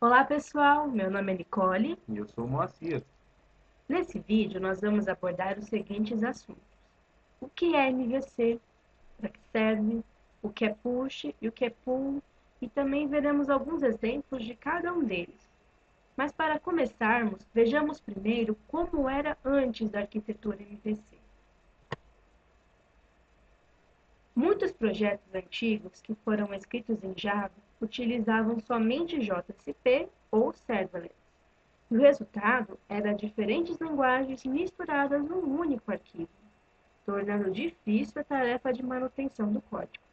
Olá pessoal, meu nome é Nicole. E eu sou o Moacir. Nesse vídeo nós vamos abordar os seguintes assuntos. O que é MVC, para que serve, o que é push e o que é pull, e também veremos alguns exemplos de cada um deles. Mas para começarmos, vejamos primeiro como era antes da arquitetura MVC. Muitos projetos antigos que foram escritos em Java utilizavam somente JSP ou Servlets. E o resultado era diferentes linguagens misturadas num único arquivo, tornando difícil a tarefa de manutenção do código.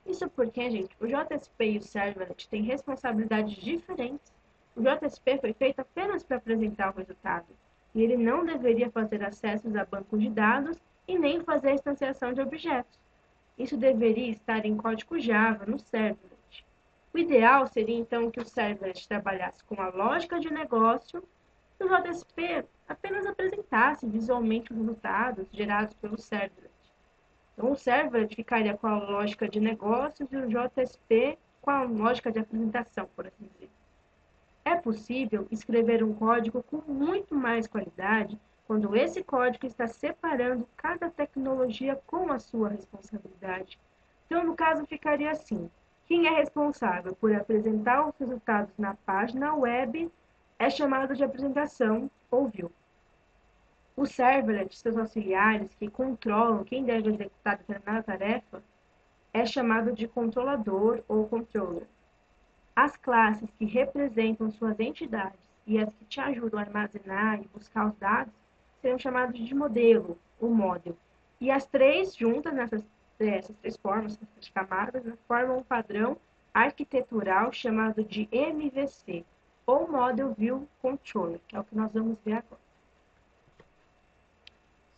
Isso porque, gente, o JSP e o Servlet têm responsabilidades diferentes. O JSP foi feito apenas para apresentar o resultado, e ele não deveria fazer acessos a bancos de dados e nem fazer a instanciação de objetos. Isso deveria estar em código Java, no Servlet. O ideal seria então que o Servlet trabalhasse com a lógica de negócio e o JSP apenas apresentasse visualmente os resultados gerados pelo Servlet. Então, o Servlet ficaria com a lógica de negócios e o JSP com a lógica de apresentação, por assim dizer. É possível escrever um código com muito mais qualidade quando esse código está separando cada tecnologia com a sua responsabilidade. Então, no caso, ficaria assim: quem é responsável por apresentar os resultados na página web é chamado de apresentação ou view. O servlet e seus auxiliares que controlam quem deve executar determinada tarefa é chamado de controlador ou controller. As classes que representam suas entidades e as que te ajudam a armazenar e buscar os dados serão chamadas de modelo, ou model. E as três juntas, essas três formas, essas três camadas, formam um padrão arquitetural chamado de MVC, ou Model View Controller, que é o que nós vamos ver agora.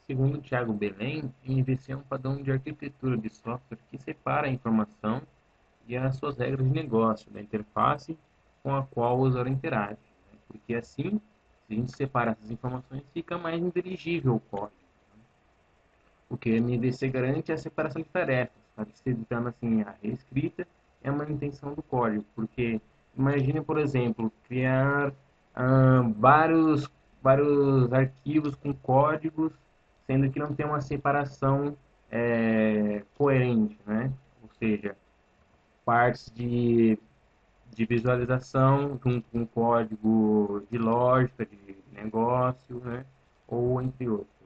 Segundo Thiago Belém, MVC é um padrão de arquitetura de software que separa a informação e as suas regras de negócio da interface com a qual o usuário interage, né? Porque assim, se a gente separa essas informações, fica mais inteligível o código. O que o MVC garante é a separação de tarefas, facilitando assim a reescrita e a manutenção do código. Porque imagine, por exemplo, criar vários arquivos com códigos, sendo que não tem uma separação coerente, né? Ou seja, partes de visualização junto com código de lógica, de negócio, né? Ou entre outros.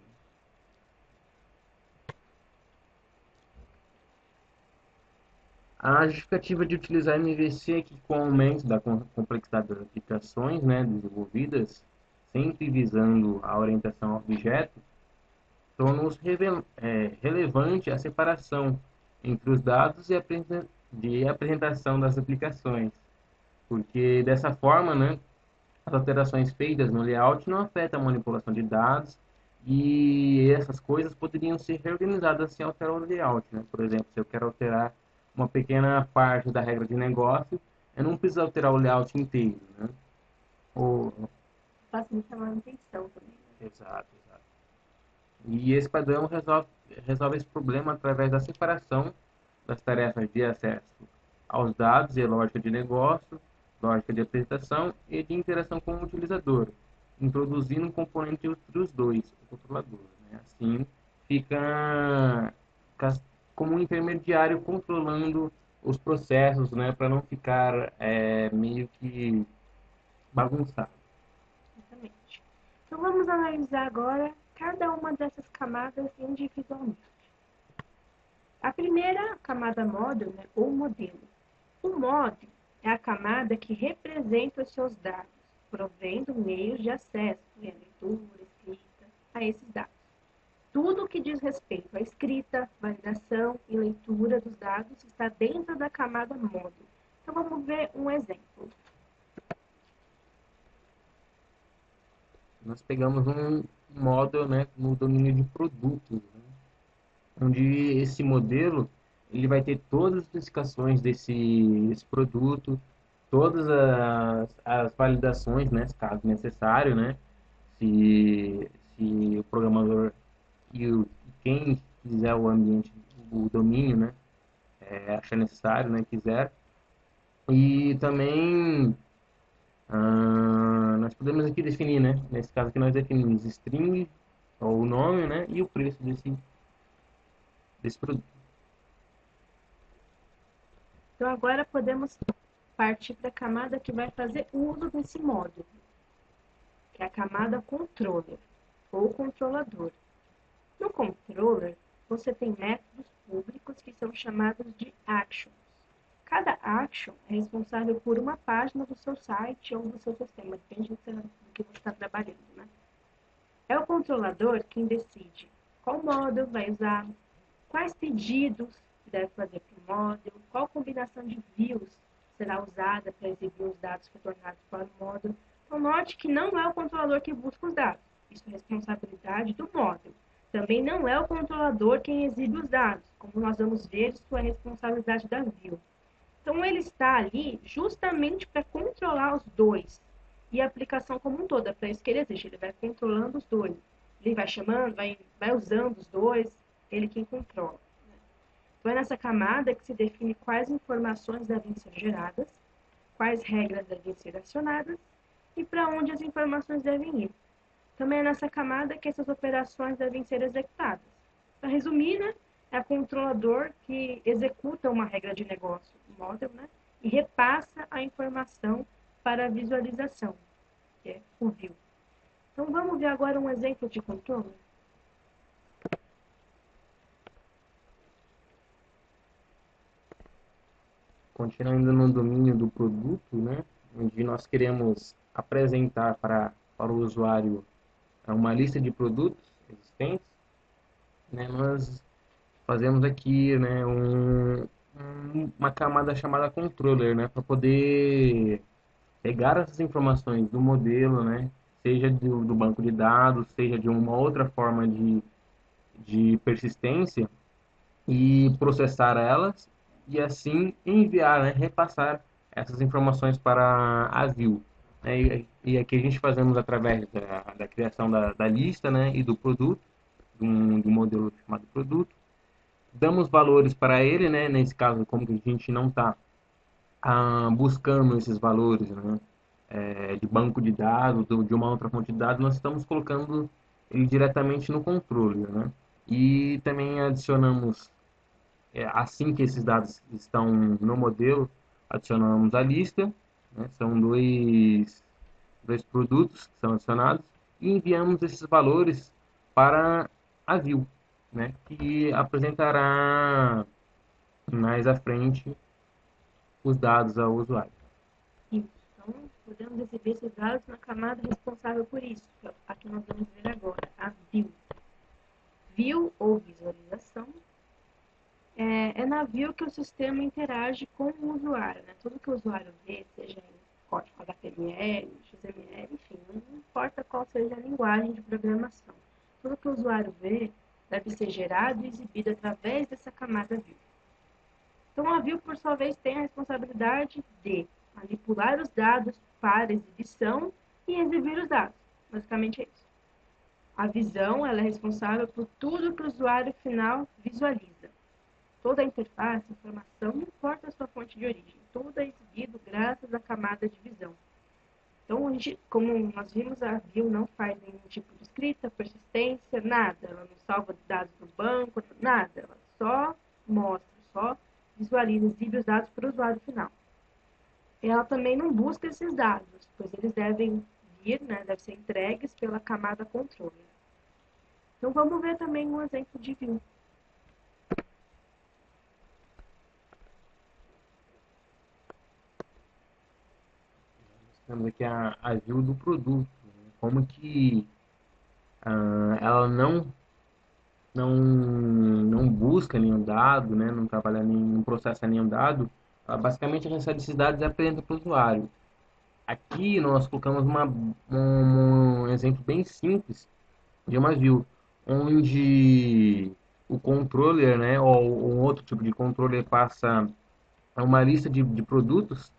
A justificativa de utilizar MVC é que, com o aumento da complexidade das aplicações, né, desenvolvidas, sempre visando a orientação ao objeto, torna-os relevante a separação entre os dados e de apresentação das aplicações, porque dessa forma, né, as alterações feitas no layout não afetam a manipulação de dados e essas coisas poderiam ser reorganizadas sem alterar o layout, né? Por exemplo, se eu quero alterar uma pequena parte da regra de negócio, eu não preciso alterar o layout inteiro, né? Ou... Facilita a manutenção também. Exato, exato. E esse padrão resolve esse problema através da separação das tarefas de acesso aos dados e lógica de negócio, lógica de apresentação e de interação com o utilizador, introduzindo um componente entre os dois, o controlador, né? Assim, fica como um intermediário controlando os processos, né, para não ficar meio que bagunçado. Exatamente. Então vamos analisar agora cada uma dessas camadas individualmente. A primeira camada model, né, ou modelo. O model é a camada que representa os seus dados, provendo meios de acesso, leitura, escrita, a esses dados. Tudo o que diz respeito à escrita, validação e leitura dos dados está dentro da camada model. Então vamos ver um exemplo. Nós pegamos um model, né, no domínio de produtos, né, onde esse modelo ele vai ter todas as especificações desse produto, todas as validações, né, caso necessário, né, se o programador quem quiser o ambiente, o domínio, né, achar necessário, né, quiser. E também Nós podemos aqui definir, né? Nesse caso aqui nós definimos string, ou o nome, né? E o preço desse produto. Então, agora podemos partir para a camada que vai fazer uso desse módulo, que é a camada controller, ou controlador. No controller, você tem métodos públicos que são chamados de actions. Cada action é responsável por uma página do seu site ou do seu sistema, depende do que você está trabalhando, né? É o controlador quem decide qual módulo vai usar, quais pedidos deve fazer para o módulo, qual combinação de views será usada para exibir os dados retornados para o módulo. Então, note que não é o controlador que busca os dados. Isso é responsabilidade do módulo. Também não é o controlador quem exibe os dados. Como nós vamos ver, isso é responsabilidade da view. Então, ele está ali justamente para controlar os dois. E a aplicação como um todo, é para isso que ele existe. Ele vai controlando os dois. Ele vai chamando, vai usando os dois, ele quem controla. Então, é nessa camada que se define quais informações devem ser geradas, quais regras devem ser acionadas e para onde as informações devem ir. Também é nessa camada que essas operações devem ser executadas. Para resumir, né, é o controlador que executa uma regra de negócio, um model, né, e repassa a informação para a visualização, que é o view. Então, vamos ver agora um exemplo de controle? Continuando no domínio do produto, né? Onde nós queremos apresentar para o usuário uma lista de produtos existentes, né? Nós fazemos aqui, né, uma camada chamada controller, né? Para poder pegar essas informações do modelo, né? Seja do banco de dados, seja de uma outra forma de persistência, e processar elas e assim enviar, né, repassar essas informações para a view. Né? E aqui a gente fazemos através da criação da lista, né, e do produto, de um modelo chamado produto. Damos valores para ele, né, nesse caso, como que a gente não está buscando esses valores, né, de banco de dados ou de uma outra fonte de dados, nós estamos colocando ele diretamente no controle, né? E também adicionamos assim que esses dados estão no modelo, adicionamos a lista, né? São dois produtos que são adicionados, e enviamos esses valores para a view, né? Que apresentará mais à frente os dados ao usuário. Isso. Então, podemos exibir esses dados na camada responsável por isso, que é a que nós vamos ver agora, a view. View ou visualização é na view que o sistema interage com o usuário, né? Tudo que o usuário vê, seja em código HTML, XML, enfim, não importa qual seja a linguagem de programação. Tudo que o usuário vê deve ser gerado e exibido através dessa camada view. Então, a view, por sua vez, tem a responsabilidade de manipular os dados para exibição e exibir os dados. Basicamente é isso. A visão ela é responsável por tudo que o usuário final visualiza. Toda a interface, informação, não importa a sua fonte de origem, tudo é exibido graças à camada de visão. Então, como nós vimos, a view não faz nenhum tipo de escrita, persistência, nada. Ela não salva dados do banco, nada. Ela só mostra, só visualiza, exibe os dados para o usuário final. Ela também não busca esses dados, pois eles devem vir, né, devem ser entregues pela camada controller. Então, vamos ver também um exemplo de view. Temos aqui a view do produto, né? Como que ela não busca nenhum dado, né? Não trabalha não processa nenhum dado, ela basicamente recebe esses dados e apresenta para o usuário. Aqui nós colocamos um exemplo bem simples de uma view, onde o controller, né, ou um outro tipo de controller passa uma lista de produtos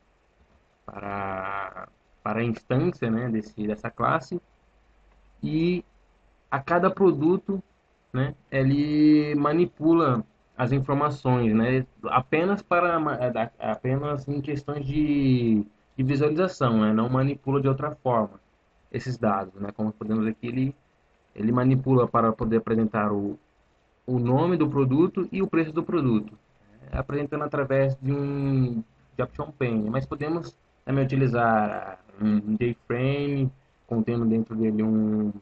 para, para a instância, né, dessa classe, e a cada produto, né, ele manipula as informações, né, apenas em questões de visualização, né? Não manipula de outra forma esses dados, né? Como podemos ver aqui, ele manipula para poder apresentar o nome do produto e o preço do produto, apresentando através de Action Pane. Mas podemos também utilizar um JFrame, contendo dentro dele um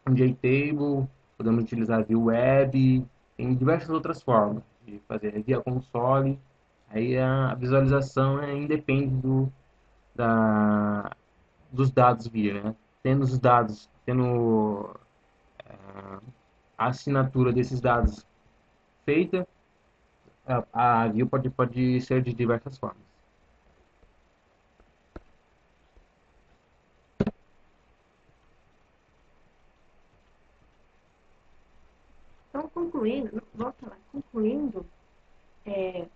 JTable, podemos utilizar via web, tem diversas outras formas de fazer via console. Aí a visualização independe da, dos dados via, né? Tendo os dados, tendo a assinatura desses dados feita, a view pode ser de diversas formas. Então, concluindo, volta lá, concluindo,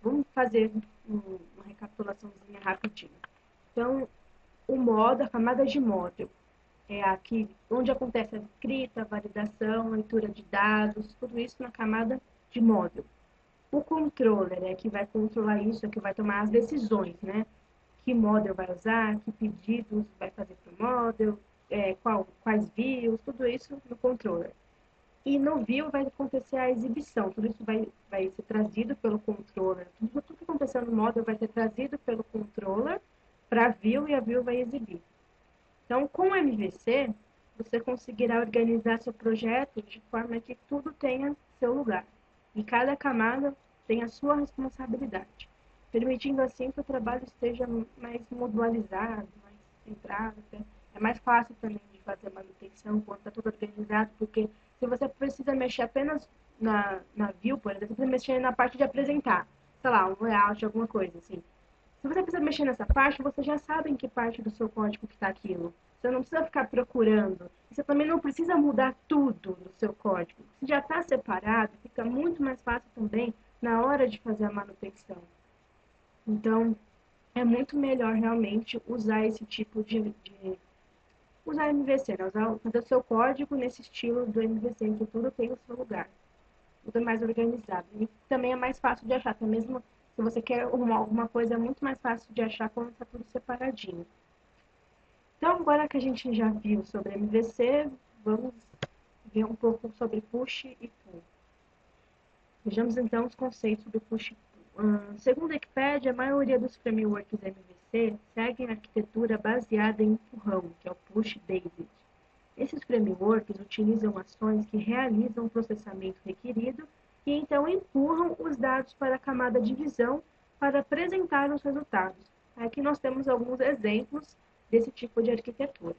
vamos fazer uma recapitulaçãozinha rapidinho. Então, o modo, a camada de módulo, é aqui onde acontece a escrita, a validação, a leitura de dados, tudo isso na camada de módulo. O controller é que vai controlar isso, é que vai tomar as decisões, né? Que model vai usar, que pedidos vai fazer para o model, quais views, tudo isso no controller. E no view vai acontecer a exibição, tudo isso vai ser trazido pelo controller, tudo que aconteceu no model vai ser trazido pelo controller para a view e a view vai exibir. Então, com o MVC, você conseguirá organizar seu projeto de forma que tudo tenha seu lugar. E cada camada tem a sua responsabilidade, permitindo assim que o trabalho esteja mais modularizado, mais centrado. É mais fácil também de fazer manutenção quando está tudo organizado, porque se você precisa mexer apenas na view, por exemplo, você precisa mexer na parte de apresentar, sei lá, um layout, alguma coisa assim. Se você precisa mexer nessa parte, você já sabe em que parte do seu código que está aquilo. Você não precisa ficar procurando. Você também não precisa mudar tudo do seu código. Se já está separado, fica muito mais fácil também na hora de fazer a manutenção. Então, é muito melhor realmente usar esse tipo de usar MVC, né? Fazer o seu código nesse estilo do MVC, em que tudo tem o seu lugar. Tudo é mais organizado. E também é mais fácil de achar, até mesmo se você quer arrumar alguma coisa, é muito mais fácil de achar quando está tudo separadinho. Então, agora que a gente já viu sobre MVC, vamos ver um pouco sobre push e pull. Vejamos então os conceitos do push e pull. Segundo a Wikipedia, a maioria dos frameworks MVC seguem a arquitetura baseada em empurrão, que é o push-based. Esses frameworks utilizam ações que realizam o processamento requerido e então empurram os dados para a camada de visão para apresentar os resultados. Aqui nós temos alguns exemplos desse tipo de arquitetura.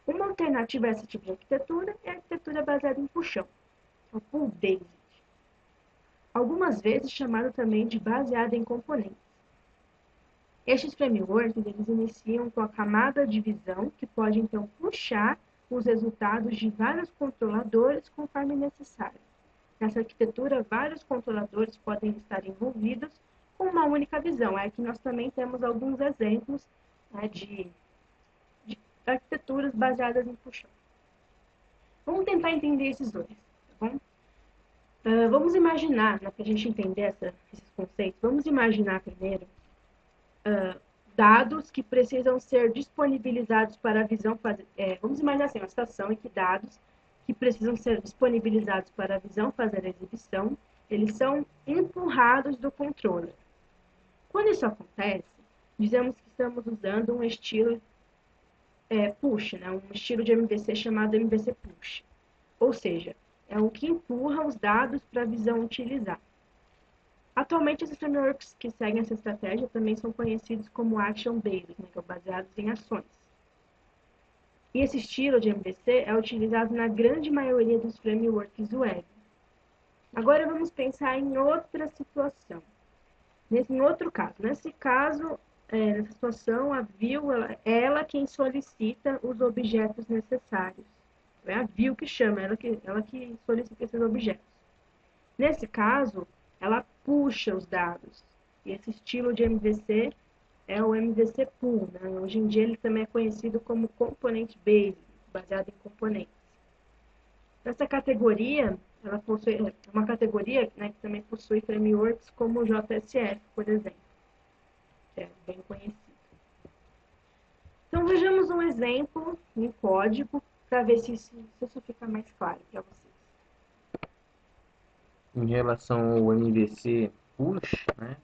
Uma alternativa a esse tipo de arquitetura é a arquitetura baseada em puxão, o pull-based, algumas vezes chamado também de baseada em componentes. Estes frameworks eles iniciam com a camada de visão, que pode então puxar os resultados de vários controladores conforme necessário. Nessa arquitetura, vários controladores podem estar envolvidos com uma única visão. Aqui nós também temos alguns exemplos, né, de arquiteturas baseadas em puxão. Vamos tentar entender esses dois, tá bom? Vamos imaginar, né, para a gente entender esses conceitos, vamos imaginar primeiro dados que precisam ser disponibilizados para a visão fazer. Vamos imaginar assim, uma situação em que dados que precisam ser disponibilizados para a visão fazer a exibição, eles são empurrados do controller. Quando isso acontece, dizemos que estamos usando um estilo push, né? Um estilo de MVC chamado MVC push. Ou seja, é o que empurra os dados para a visão utilizar. Atualmente, esses frameworks que seguem essa estratégia também são conhecidos como action-based, né, que são baseados em ações. E esse estilo de MVC é utilizado na grande maioria dos frameworks web. Agora vamos pensar em outra situação. Em outro caso. Nesse caso, nessa situação, a view ela quem solicita os objetos necessários. É a view que chama, ela que solicita esses objetos. Nesse caso, ela puxa os dados. E esse estilo de MVC é o MVC Pool. Né? Hoje em dia ele também é conhecido como Component Based, baseado em componentes. Essa categoria, ela possui uma categoria, né, que também possui frameworks como o JSF, por exemplo. adversário, bem conhecido. Então vejamos um exemplo em código para ver se isso fica mais claro para vocês. Em relação ao MVC Push, né,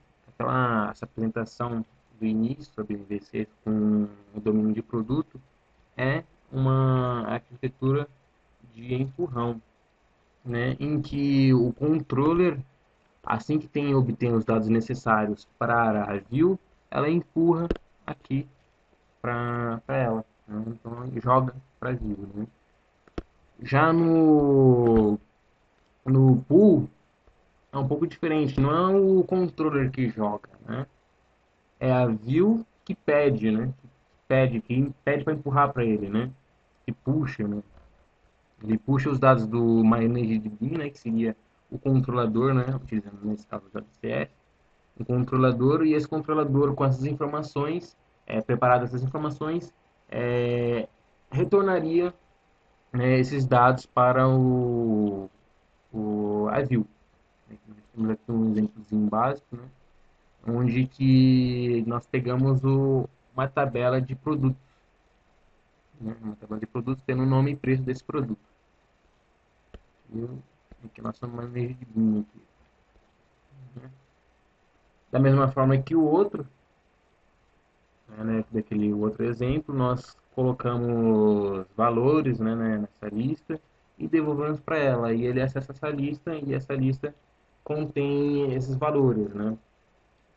essa apresentação do início sobre MVC com o domínio de produto é uma arquitetura de empurrão, né, em que o controller, assim que obtém os dados necessários para a view, ela empurra aqui para ela, né? Então joga para a view, né? Já no pool é um pouco diferente, não é o controller que joga, né? É a view que pede, né? Que pede para empurrar para ele, né? Que puxa, né? Ele puxa os dados do MyEnergyDB, né? Que seria o controlador, né? Utilizando nesse caso o JCF, um controlador, e esse controlador com essas informações, preparadas essas informações, retornaria, né, esses dados para a view. Nós temos aqui um exemplozinho básico, né, onde que nós pegamos uma tabela de produtos, né, uma tabela de produtos tendo o nome e preço desse produto. Aqui nós estamos mais meio de BIM aqui, né. Da mesma forma que o outro, né, daquele outro exemplo, nós colocamos valores, né, nessa lista e devolvemos para ela. E ele acessa essa lista e essa lista contém esses valores, né?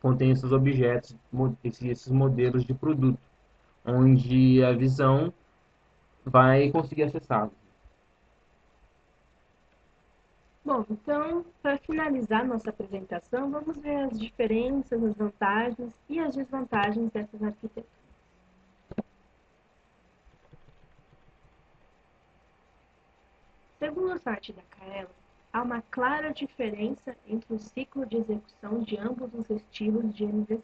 Contém esses objetos, esses modelos de produto, onde a visão vai conseguir acessá-los. Bom, então, para finalizar nossa apresentação, vamos ver as diferenças, as vantagens e as desvantagens dessas arquiteturas. Segundo o site da Kaela, há uma clara diferença entre o ciclo de execução de ambos os estilos de MVC,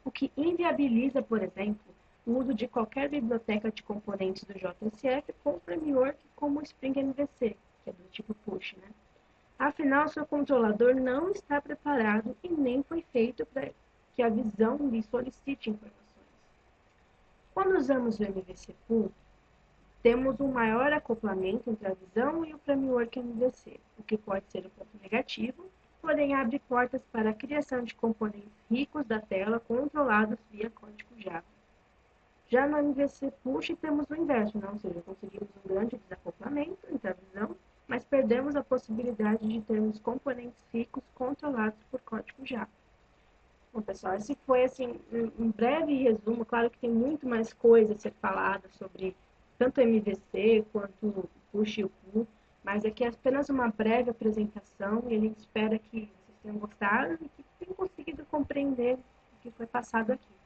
o que inviabiliza, por exemplo, o uso de qualquer biblioteca de componentes do JSF com framework como o Spring MVC, que é do tipo push, né? Afinal, seu controlador não está preparado e nem foi feito para que a visão lhe solicite informações. Quando usamos o MVC Pool, temos um maior acoplamento entre a visão e o framework MVC, o que pode ser um ponto negativo, porém abre portas para a criação de componentes ricos da tela controlados via código Java. Já no MVC Push temos o inverso, né? Ou seja, conseguimos um grande desacoplamento entre a visão, mas perdemos a possibilidade de termos componentes ricos controlados por código Java. Bom, pessoal, esse foi assim, um breve resumo. Claro que tem muito mais coisa a ser falada sobre tanto o MVC quanto o Push e o Pull, mas aqui é apenas uma breve apresentação e a gente espera que vocês tenham gostado e que tenham conseguido compreender o que foi passado aqui.